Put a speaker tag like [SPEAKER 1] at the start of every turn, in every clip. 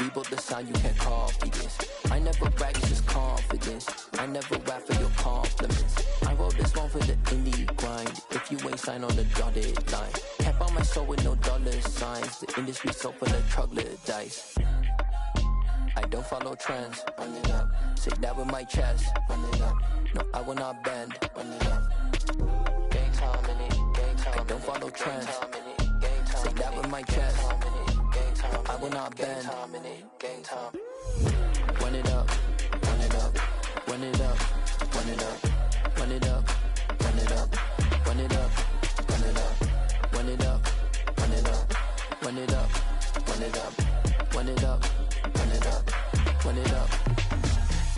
[SPEAKER 1] Rebuild the sound, you can't copy this. I never brag, it's just confidence. I never rap for your compliments. I wrote this one for the indie grind. If you ain't signed on the dotted line, can't buy my soul with no dollar signs. The industry so full of troglodytes. I don't follow trends. Run it up. Say that with my chest. Run it up. No, I will not bend. Run it up. Gang time in it. Gang time. I don't follow trends. Say that with my chest. No, I will not bend. Gang time. Run it up. Run it up. Run it up. Run it up. Run it up. Run it up. Run it up. Run it up. Run it up. Run it up. Run it up. Run it up. Run it up. Run it up, run it up.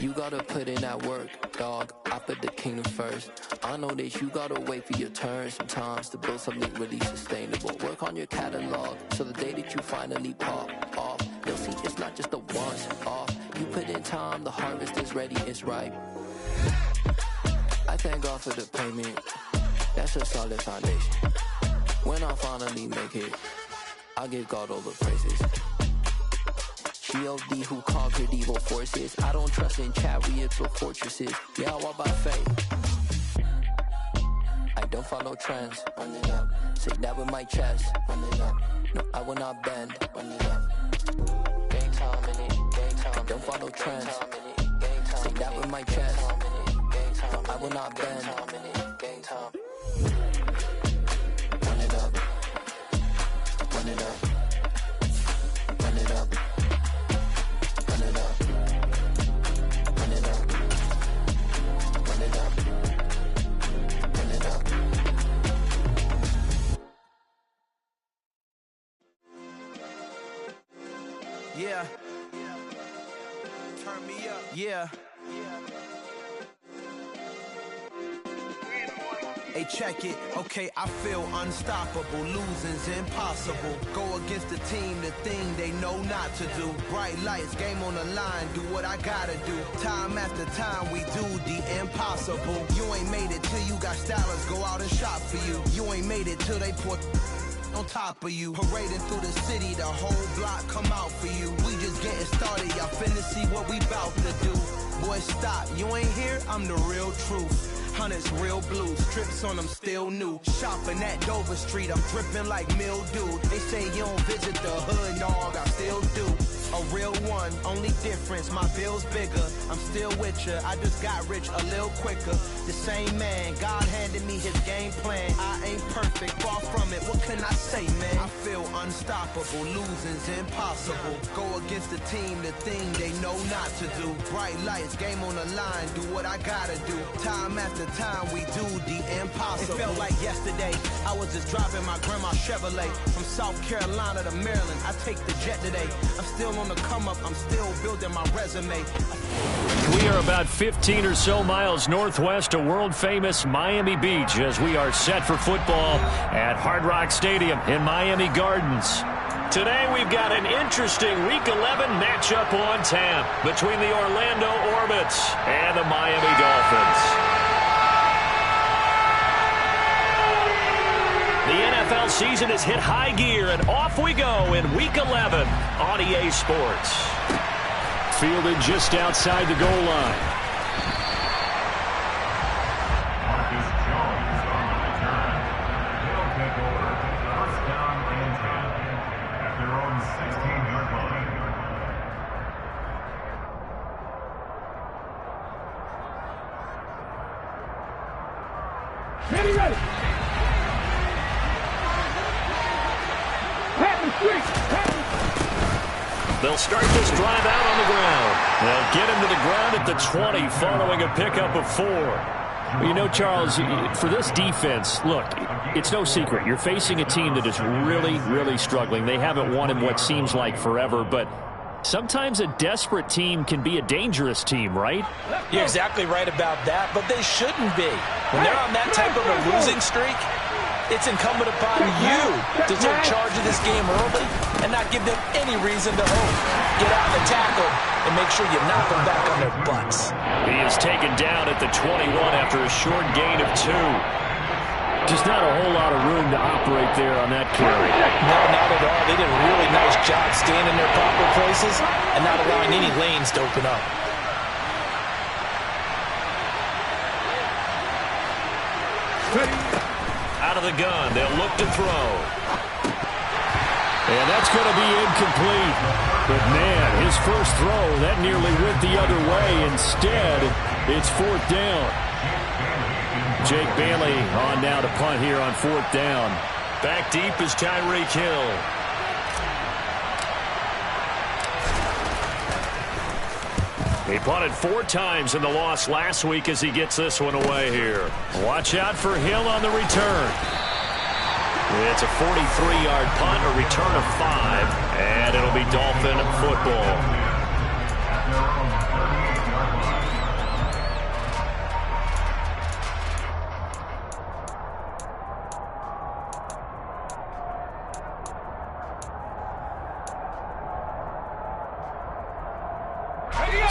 [SPEAKER 1] You gotta put in that work, dog. I put the kingdom first. I know that you gotta wait for your turn sometimes to build something really sustainable. Work on your catalog, so the day that you finally pop off, they'll see it's not just a once off. You put in time, the harvest is ready, it's ripe. I thank God for the payment. That's a solid foundation. When I finally make it, I'll give God all the praises. G.O.D. who conquered evil forces. I don't trust in chariots or fortresses. Yeah, I walk by faith. I don't follow trends. Run it up. Say that with my chest. Run it up. No, I will not bend. Run it up. Gang time in it. Gang time. I don't follow trends. Say that with my chest. No, I will not bend. Gang time. Run it up. Run it up. Run it up.
[SPEAKER 2] Yeah. Turn me up. Yeah. Hey, check it. Okay, I feel unstoppable. Losing's impossible. Go against the team, the thing they know not to do. Bright lights, game on the line, do what I gotta do. Time after time, we do the impossible. You ain't made it till you got stylers go out and shop for you. You ain't made it till they put on top of you. Parading through the city, the whole block come out for you. We just getting started, y'all finna see what we bout to do. Boy, stop, you ain't here, I'm the real truth. Hundreds real blue, strips on them still new. Shopping at Dover Street, I'm dripping like mildew. They say you don't visit the hood, dog, I still do. A real one, only difference, my bill's bigger. I'm still with ya, I just got rich a little quicker. The same man, God handed me his game plan. I ain't perfect, far from it, what can I say, man? I feel unstoppable, losing's impossible. Go against the team, the thing they know not to do. Bright lights, game on the line, do what I gotta do. Time after time, we do the impossible. It felt like yesterday, I was just driving my grandma's Chevrolet. From South Carolina to Maryland, I take the jet today. I'm still on the come up, I'm still building my resume.
[SPEAKER 3] We are about 15 or so miles northwest of world-famous Miami Beach as we are set for football at Hard Rock Stadium in Miami Gardens. Today we've got an interesting Week 11 matchup on tap between the Orlando Orbits and the Miami Dolphins. The NFL season has hit high gear, and off we go in Week 11 on EA Sports. Fielded just outside the goal line.
[SPEAKER 4] Marcus Jones on the return. He'll take over. First down and 10 at their own 16-yard line.
[SPEAKER 5] Ready, ready.
[SPEAKER 3] They'll start this drive out on the ground. They'll get him to the ground at the 20 following a pickup of 4.
[SPEAKER 5] Well, you know, Charles, for this defense, look, it's no secret. You're facing a team that is really, really struggling. They haven't won in what seems like forever, but sometimes a desperate team can be a dangerous team, right?
[SPEAKER 6] You're exactly right about that, but they shouldn't be. When they're on that type of a losing streak, it's incumbent upon you to take charge of this game early and not give them any reason to hope. Get out the tackle and make sure you knock them back on their butts.
[SPEAKER 3] He is taken down at the 21 after a short gain of 2.
[SPEAKER 5] Just not a whole lot of room to operate there on that carry.
[SPEAKER 6] No, not at all. They did a really nice job staying in their proper places and not allowing any lanes to open up.
[SPEAKER 3] Out of the gun, they'll look to throw. And that's going to be incomplete. But, man, his first throw, that nearly went the other way. Instead, it's 4th down. Jake Bailey on now to punt here on 4th down. Back deep is Tyreek Hill. He punted 4 times in the loss last week as he gets this one away here. Watch out for Hill on the return. It's a 43-yard punt, a return of 5, and it'll be Dolphin football.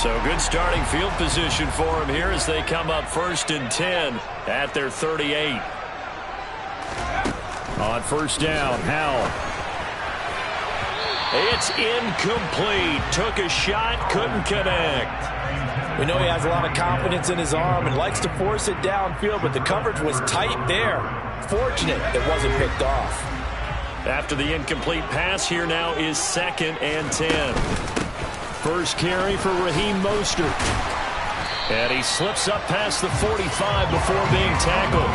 [SPEAKER 3] So good starting field position for him here as they come up 1st and 10 at their 38. On 1st down, Howell. It's incomplete. Took a shot, couldn't connect.
[SPEAKER 6] We know he has a lot of confidence in his arm and likes to force it downfield, but the coverage was tight there. Fortunate it wasn't picked off.
[SPEAKER 3] After the incomplete pass, here now is 2nd and 10.
[SPEAKER 5] First carry for Raheem Mostert.
[SPEAKER 3] And he slips up past the 45 before being tackled.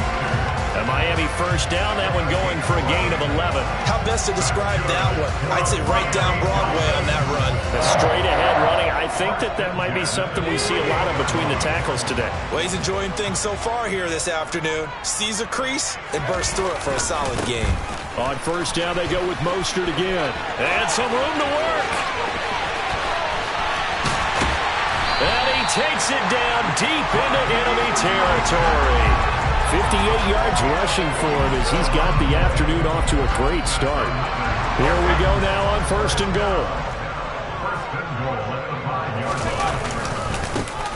[SPEAKER 3] A Miami 1st down, that one going for a gain of 11.
[SPEAKER 6] How best to describe that one? I'd say right down Broadway on that run.
[SPEAKER 3] A straight ahead running. I think that might be something we see a lot of between the tackles today.
[SPEAKER 6] Well, he's enjoying things so far here this afternoon. Sees a crease and bursts through it for a solid gain.
[SPEAKER 5] On 1st down, they go with Mostert again.
[SPEAKER 3] And some room to work. And he takes it down deep into enemy territory.
[SPEAKER 5] 58 yards rushing for him as he's got the afternoon off to a great start. Here we go now on 1st and goal.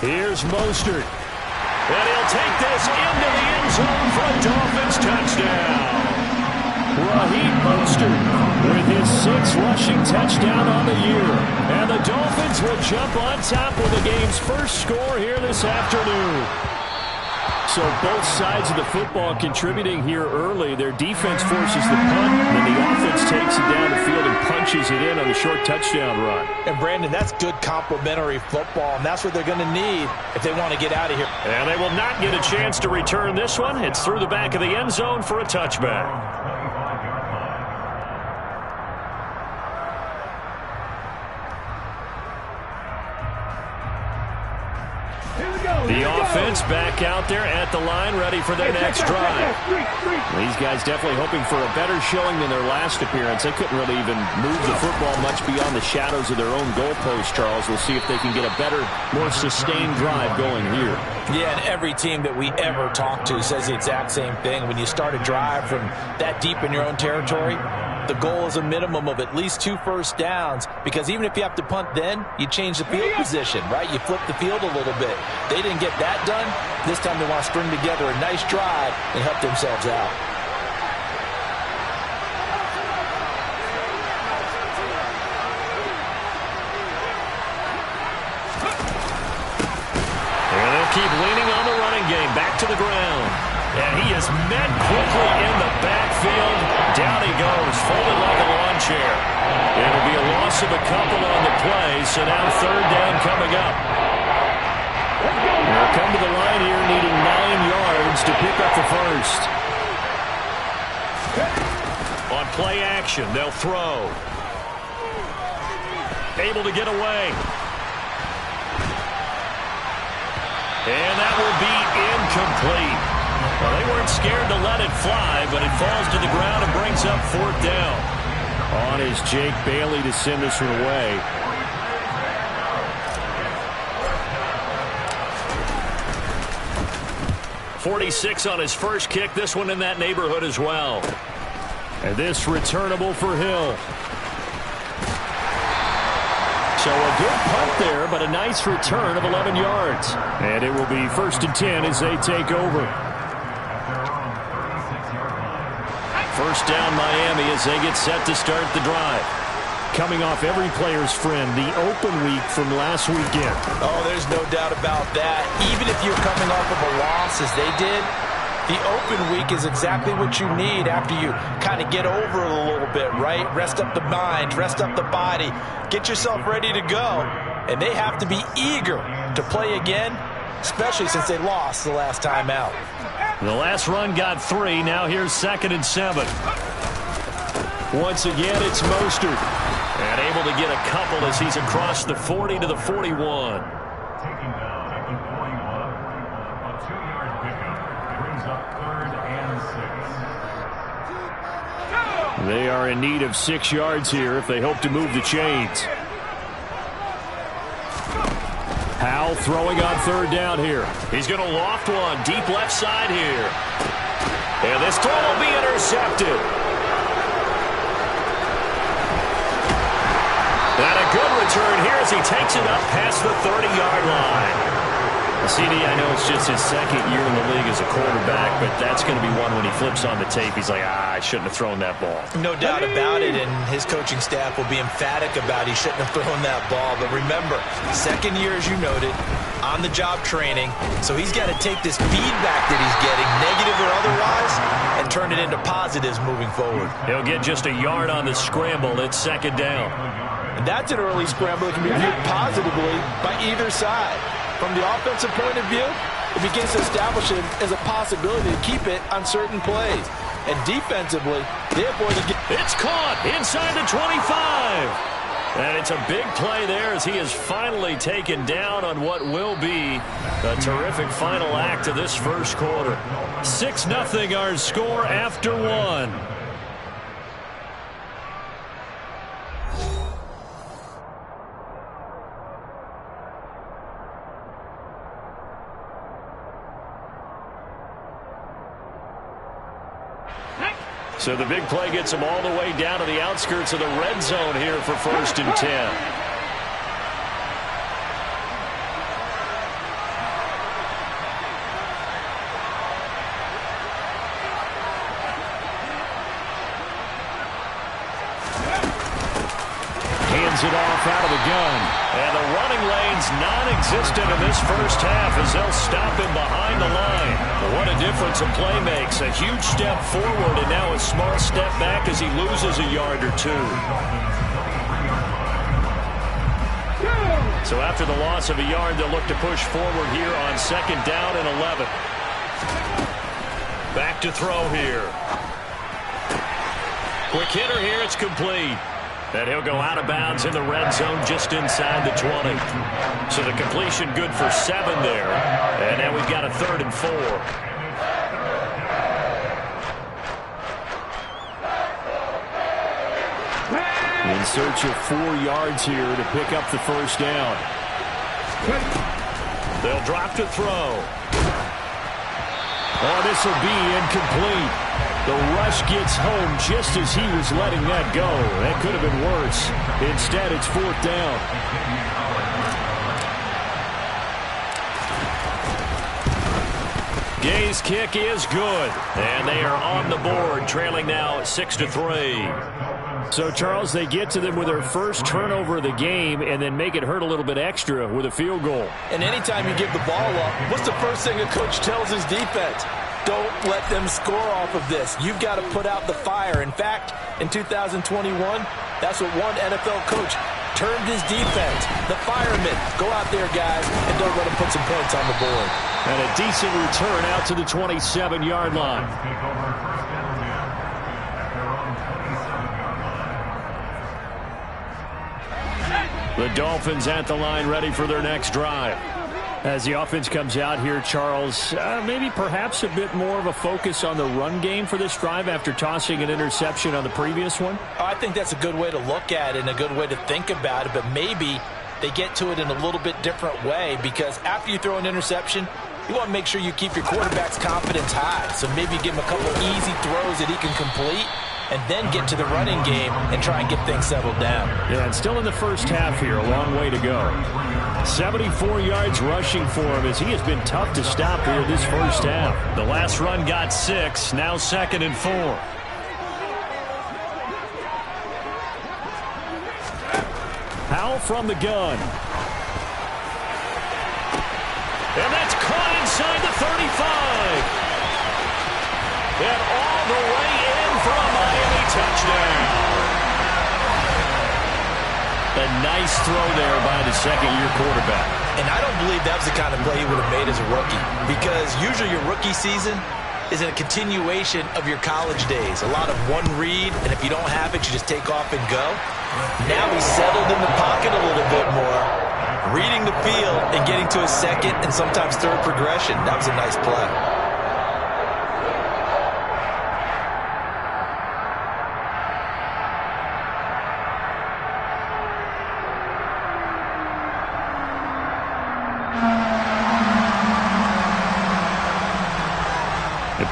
[SPEAKER 5] Here's Mostert.
[SPEAKER 3] And he'll take this into the end zone for a Dolphins touchdown.
[SPEAKER 5] Raheem Mostert with his 6th rushing touchdown on the year. And the Dolphins will jump on top with the game's first score here this afternoon. So both sides of the football contributing here early. Their defense forces the punt, and then the offense takes it down the field and punches it in on a short touchdown run.
[SPEAKER 6] And, Brandon, that's good complementary football, and that's what they're going to need if they want to get out of here.
[SPEAKER 3] And they will not get a chance to return this one. It's through the back of the end zone for a touchback. The offense back out there at the line, ready for their next drive.
[SPEAKER 5] These guys definitely hoping for a better showing than their last appearance. They couldn't really even move the football much beyond the shadows of their own goalpost, Charles. We'll see if they can get a better, more sustained drive going here.
[SPEAKER 6] Yeah, and every team that we ever talk to says the exact same thing. When you start a drive from that deep in your own territory, the goal is a minimum of at least 2 first downs, because even if you have to punt then, you change the field position, right? You flip the field a little bit. They didn't get that done. This time they want to string together a nice drive and help themselves out.
[SPEAKER 3] And they'll keep leaning on the running game. Back to the ground. And he is met quickly in the backfield. Down he goes, folded like a lawn chair. It'll be a loss of a couple on the play, so now 3rd down coming up.
[SPEAKER 5] They'll come to the line here needing 9 yards to pick up the first.
[SPEAKER 3] On play action, they'll throw. Able to get away. And that will be incomplete. Well, they weren't scared to let it fly, but it falls to the ground and brings up 4th down.
[SPEAKER 5] On is Jake Bailey to send this one away.
[SPEAKER 3] .46 on his first kick. This one in that neighborhood as well.
[SPEAKER 5] And this returnable for Hill.
[SPEAKER 3] So a good punt there, but a nice return of 11 yards.
[SPEAKER 5] And it will be 1st and 10 as they take over.
[SPEAKER 3] first down, Miami, as they get set to start the drive. Coming off every player's friend, the open week from last weekend.
[SPEAKER 6] Oh, there's no doubt about that. Even if you're coming off of a loss as they did, the open week is exactly what you need after you kind of get over it a little bit, right? Rest up the mind, rest up the body, get yourself ready to go. And they have to be eager to play again, especially since they lost the last time out.
[SPEAKER 3] The last run got 3. Now here's 2nd and 7. Once again, it's Mostert. And able to get a couple as he's across the 40 to the 41.
[SPEAKER 4] Taking down at the 41, a 2-yard pickup brings up 3rd and 6.
[SPEAKER 3] They are in need of 6 yards here if they hope to move the chains. Howell throwing on 3rd down here. He's going to loft one deep left side here. And this throw will be intercepted. And a good return here as he takes it up past the 30-yard line. CD, I know it's just his 2nd year in the league as a quarterback, but that's going to be one when he flips on the tape. He's like, I shouldn't have thrown that ball.
[SPEAKER 6] No doubt about it, and his coaching staff will be emphatic about he shouldn't have thrown that ball. But remember, 2nd year, as you noted, on-the-job training, so he's got to take this feedback that he's getting, negative or otherwise, and turn it into positives moving forward.
[SPEAKER 3] He'll get just a yard on the scramble. It's 2nd down.
[SPEAKER 6] And that's an early scramble that can be viewed positively by either side. From the offensive point of view, it begins to establish it as a possibility to keep it on certain plays. And defensively, they avoid it.
[SPEAKER 3] It's caught inside the 25. And it's a big play there as he is finally taken down on what will be a terrific final act of this first quarter. 6-0 our score after 1. So the big play gets him all the way down to the outskirts of the red zone here for 1st and 10. Hands it off out of the gun. And the running lane's non-existent in this first half as they'll stop him behind the line. What a difference a play makes. A huge step forward and now a small step back as he loses a yard or 2. So after the loss of a yard, they'll look to push forward here on 2nd down and 11. Back to throw here. Quick hitter here. It's complete. And he'll go out of bounds in the red zone just inside the 20. So the completion good for 7 there. And now we've got a 3rd and 4. In search of 4 yards here to pick up the first down. They'll drop to throw. Oh, this will be incomplete. The rush gets home just as he was letting that go. That could have been worse. Instead, it's 4th down. Gay's kick is good. And they are on the board, trailing now 6-3. So, Charles, they get to them with their first turnover of the game and then make it hurt a little bit extra with a field goal.
[SPEAKER 6] And anytime you give the ball up, what's the first thing a coach tells his defense? Don't let them score off of this. You've got to put out the fire. In fact, in 2021, that's what one NFL coach termed his defense. The firemen. Go out there, guys, and don't let them put some points on the board.
[SPEAKER 3] And a decent return out to the 27-yard line. The Dolphins at the line ready for their next drive. As the offense comes out here, Charles, maybe perhaps a bit more of a focus on the run game for this drive after tossing an interception on the previous one?
[SPEAKER 6] I think that's a good way to look at it and a good way to think about it, but maybe they get to it in a little bit different way because after you throw an interception, you want to make sure you keep your quarterback's confidence high. So maybe give him a couple easy throws that he can complete and then get to the running game and try and get things settled down.
[SPEAKER 3] Yeah, and still in the first half here, a long way to go. 74 yards rushing for him as he has been tough to stop here this first half. The last run got 6, now 2nd and 4.
[SPEAKER 5] from the gun. And that's caught inside the 35. And all the way in for a Miami touchdown. A nice throw there by the second-year quarterback.
[SPEAKER 6] And I don't believe that was the kind of play he would have made as a rookie, because usually your rookie season is a continuation of your college days. A lot of one read, and if you don't have it, you just take off and go. Now he's settled in the pocket a little bit more, reading the field and getting to his second and sometimes third progression. That was a nice play.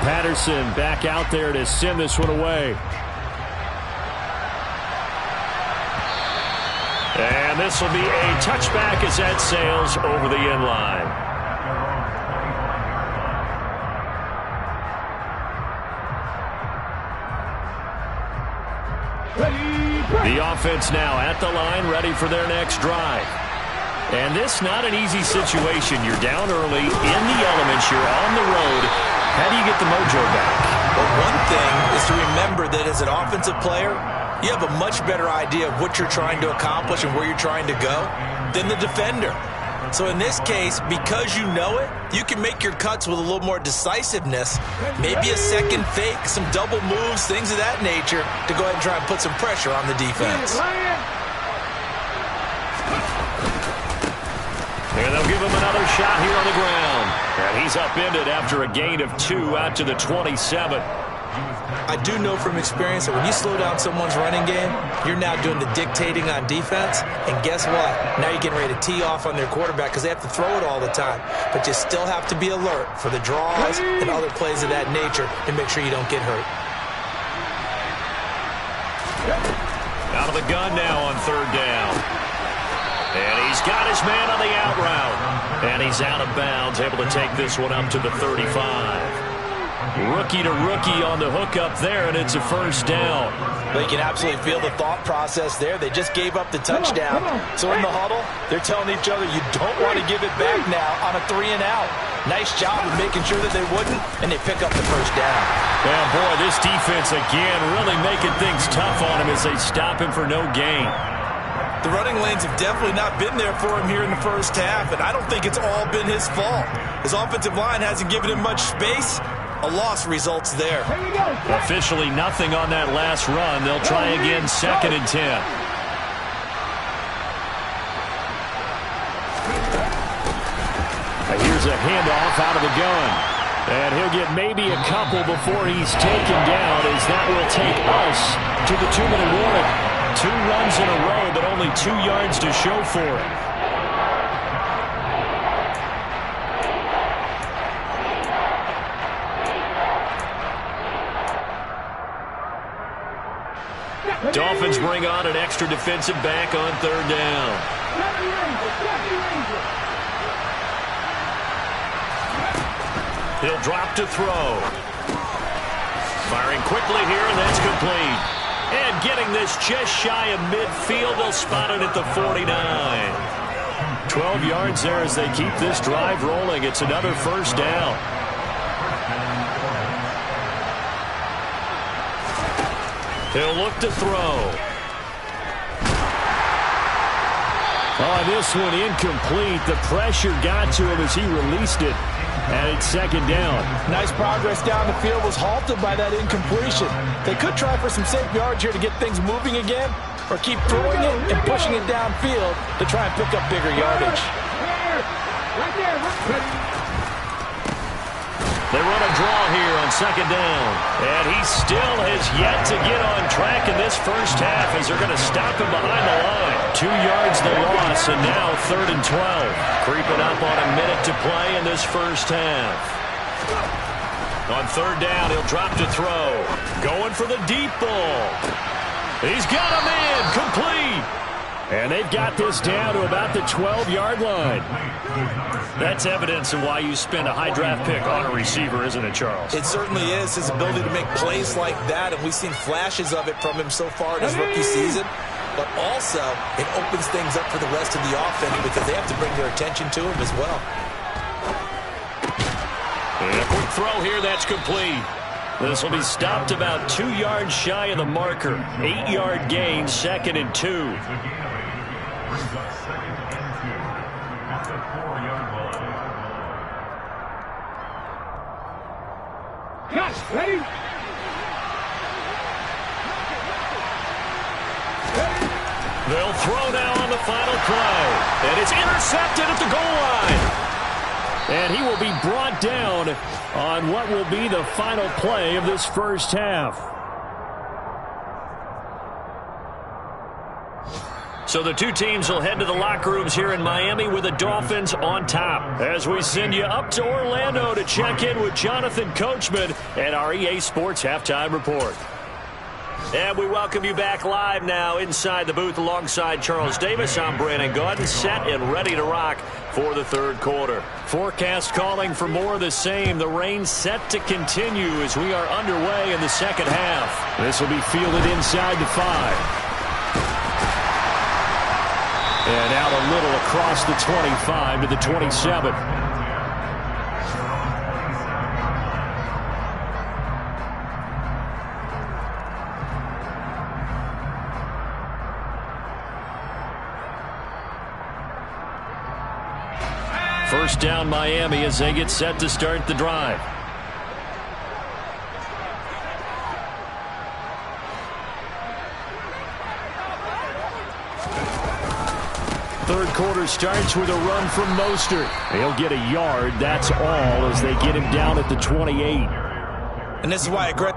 [SPEAKER 5] Patterson back out there to send this one away. And this will be a touchback as that sails over the end line. The offense now at the line, ready for their next drive. And this not an easy situation. You're down early, in the elements, you're on the road. How do you get the mojo back?
[SPEAKER 6] Well, one thing is to remember that as an offensive player, you have a much better idea of what you're trying to accomplish and where you're trying to go than the defender. So in this case, because you know it, you can make your cuts with a little more decisiveness, maybe a second fake, some double moves, things of that nature, to go ahead and try and put some pressure on the defense.
[SPEAKER 5] And they'll give him another shot here on the ground. And he's upended after a gain of 2 out to the 27.
[SPEAKER 6] I do know from experience that when you slow down someone's running game, you're now doing the dictating on defense. And guess what? Now you're getting ready to tee off on their quarterback because they have to throw it all the time. But you still have to be alert for the draws and other plays of that nature and make sure you don't get hurt.
[SPEAKER 5] Out of the gun now on third down. And he's got his man on the out route. And he's out of bounds, able to take this one up to the 35. Rookie to rookie on the hookup there, and it's a first down.
[SPEAKER 6] Well, you can absolutely feel the thought process there. They just gave up the touchdown. So in the huddle, they're telling each other, you don't want to give it back now on a 3 and out. Nice job of making sure that they wouldn't, and they pick up the first down.
[SPEAKER 5] Well, boy, this defense again really making things tough on him as they stop him for no gain.
[SPEAKER 6] The running lanes have definitely not been there for him here in the first half, and I don't think it's all been his fault. His offensive line hasn't given him much space. A loss results there.
[SPEAKER 5] Officially nothing on that last run. They'll try again, 2nd and 10. Here's a handoff out of the gun. And he'll get maybe a couple before he's taken down, as that will take us to the 2-minute warning. 2 runs in a row, but only 2 yards to show for it. Dolphins bring on an extra defensive back on third down. He'll drop to throw. Firing quickly here, and that's complete. And getting this just shy of midfield, they'll spot it at the 49. 12 yards there as they keep this drive rolling. It's another first down. He'll look to throw. Oh, this one incomplete. The pressure got to him as he released it. And it's 2nd down.
[SPEAKER 6] Nice progress down the field was halted by that incompletion. They could try for some safe yards here to get things moving again, or keep throwing it and pushing it downfield to try and pick up bigger yardage.
[SPEAKER 5] They run a draw here on 2nd down. And he still has yet to get on track in this first half as they're going to stop him behind the line. 2 yards the loss, and now 3rd and 12. Creeping up on a minute to play in this first half. On third down, he'll drop to throw. Going for the deep ball. He's got a man, complete. And they've got this down to about the 12-yard line. That's evidence of why you spend a high draft pick on a receiver, isn't it, Charles?
[SPEAKER 6] It certainly is. His ability to make plays like that, and we've seen flashes of it from him so far in his rookie season. but also it opens things up for the rest of the offense because they have to bring their attention to him as well.
[SPEAKER 3] And a quick throw here, that's complete. This will be stopped about 2 yards shy of the marker. 8-yard gain, 2nd and 2.
[SPEAKER 4] Brings up 2nd and 2 at the 4-yard line.
[SPEAKER 7] Yes, ready?
[SPEAKER 3] They'll throw now on the final play. And it's intercepted at the goal line. And he will be brought down on what will be the final play of this first half. So the two teams will head to the locker rooms here in Miami with the Dolphins on top. As we send you up to Orlando to check in with Jonathan Coachman and our EA Sports Halftime Report. And we welcome you back live now inside the booth alongside Charles Davis. I'm Brandon Gaudin, set and ready to rock for the third quarter. Forecast calling for more of the same. The rain set to continue as we are underway in the second half. This will be fielded inside the 5. And out a little across the 25 to the 27. First down Miami as they get set to start the drive. Third quarter starts with a run from Mostert. He'll get a yard, that's all, as they get him down at the 28.
[SPEAKER 6] And this is why a great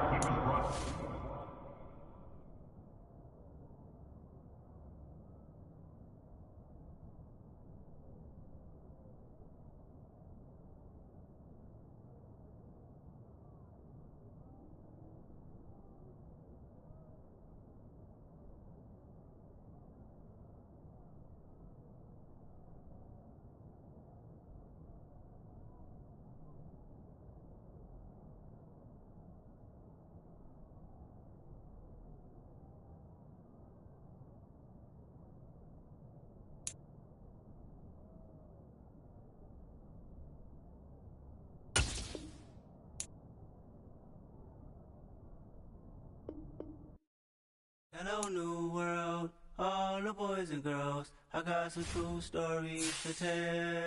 [SPEAKER 8] Hello, new world, all the boys and girls. I got some true stories to tell.